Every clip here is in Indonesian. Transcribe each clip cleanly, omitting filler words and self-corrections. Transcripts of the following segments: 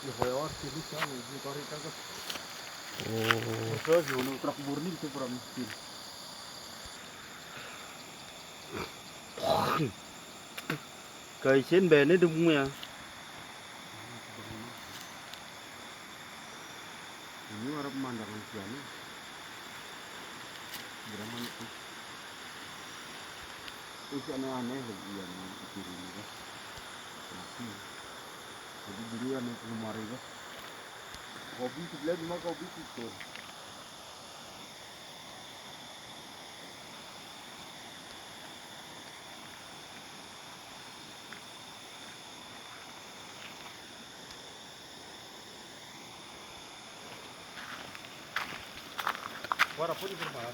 Ya kaya sini kan di korita kan. Oh. Terus yo truk murni itu pura miskin. Kaisin bene dum ya. Ini ada pemandangan sana. Berapa itu? Itu aneh-aneh lagi yang kiri ini kan. Mati. Jadi durian itu lemari kan. Kopi sebelah cuma kopi itu. Suara pun di rumah.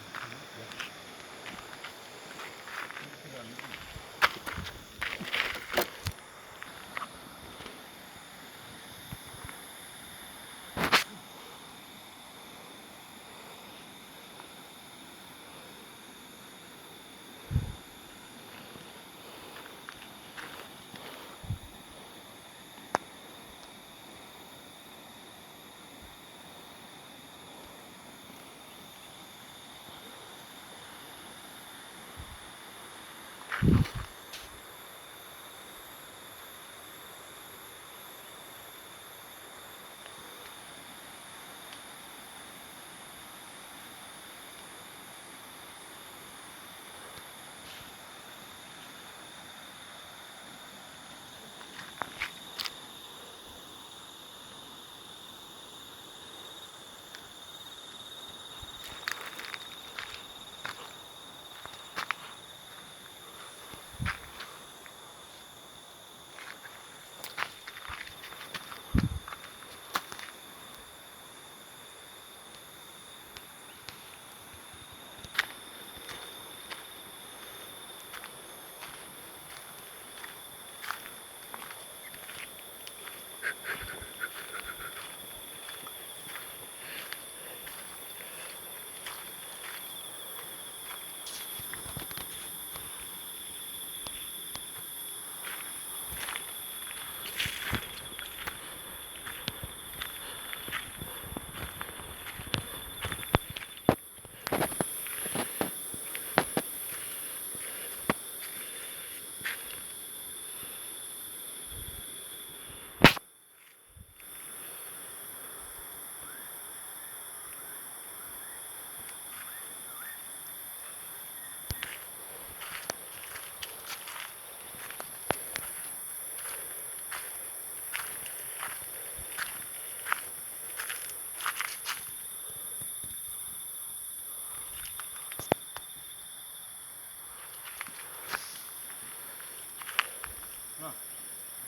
Nah,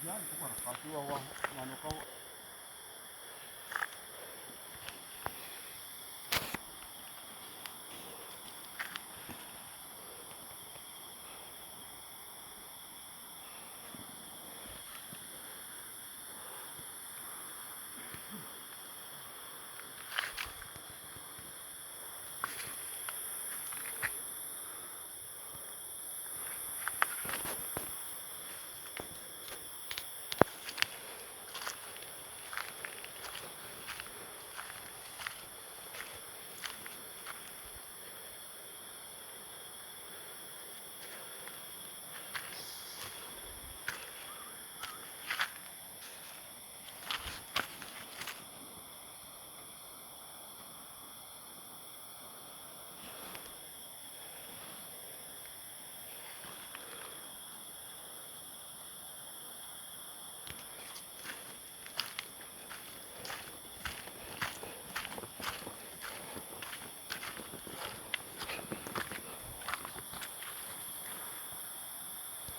ya itu kan kasih wawah manu kau